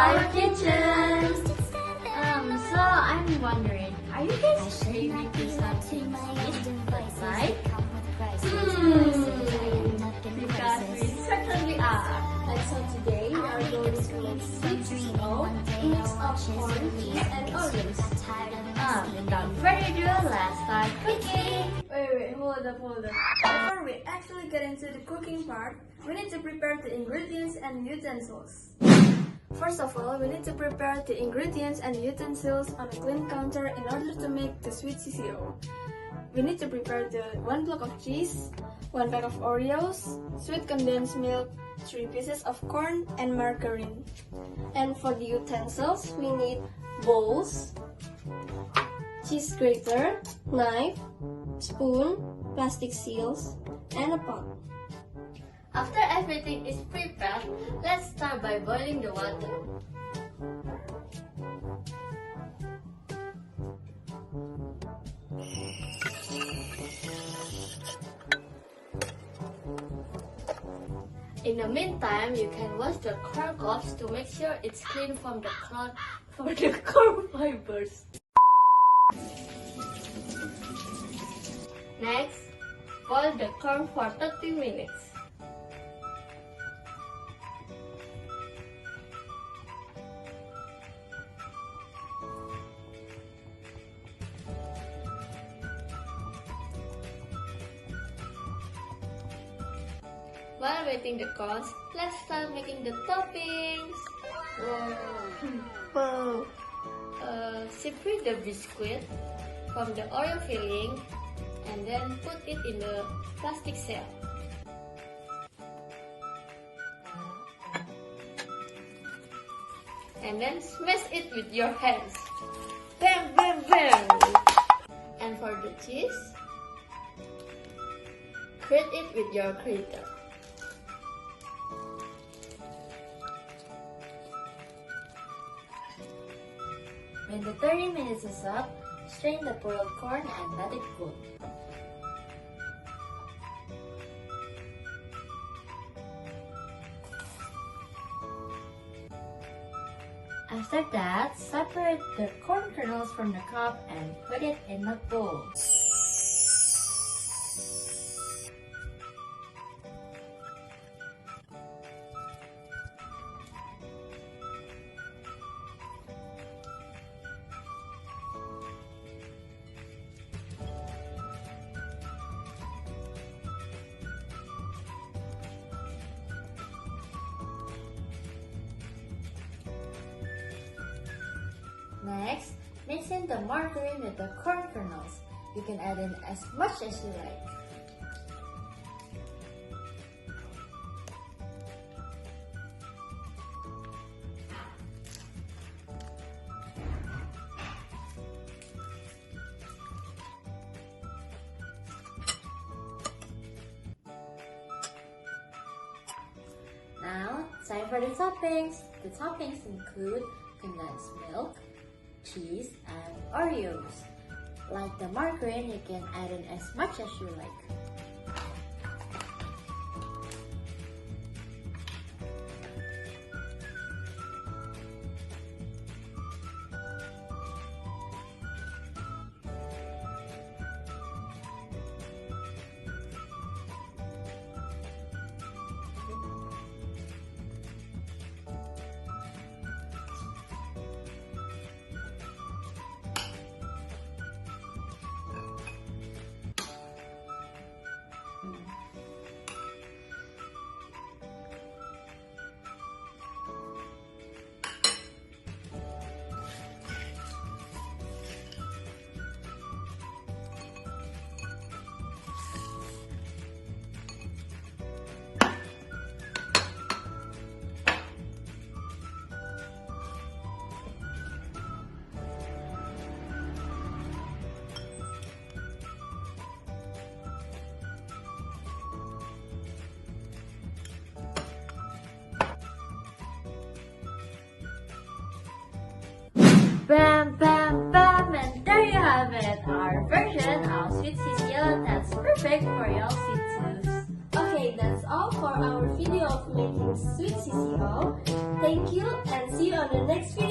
our kitchen! So I'm wondering, are you guys craving for something sweet, right? Because we certainly are. And so today we are going to make sweet CCO, mix of corn, cheese, and Oreos. Without further ado, let's start cooking! Wait, hold up. Before we actually get into the cooking part, we need to prepare the ingredients and utensils. First of all, we need to prepare the ingredients and utensils on a clean counter in order to make the sweet CCO. We need to prepare the 1 block of cheese, 1 pack of Oreos, sweet condensed milk, 3 pieces of corn, and margarine. And for the utensils, we need bowls, cheese grater, knife, spoon, plastic seals, and a pot. After everything is prepared, let's start by boiling the water. In the meantime, you can wash the corn cobs to make sure it's clean from the corn fibers. Next, boil the corn for 30 minutes. While waiting the corn, let's start making the toppings. Wow! Separate the biscuit from the Oreo filling and then put it in the plastic shell. And then smash it with your hands. Bam, bam, bam! And for the cheese, grate it with your grater. When the 30 minutes is up, strain the boiled corn and let it cool. After that, separate the corn kernels from the cob and put it in a bowl. Next, mix in the margarine with the corn kernels. You can add in as much as you like. Now, time for the toppings. The toppings include condensed milk, cheese, and Oreos. Like the margarine, you can add in as much as you like. Bam, bam, bam, and there you have it, our version of sweet CCO that's perfect for your sweet tooth. Okay, that's all for our video of making sweet CCO. Thank you and see you on the next video.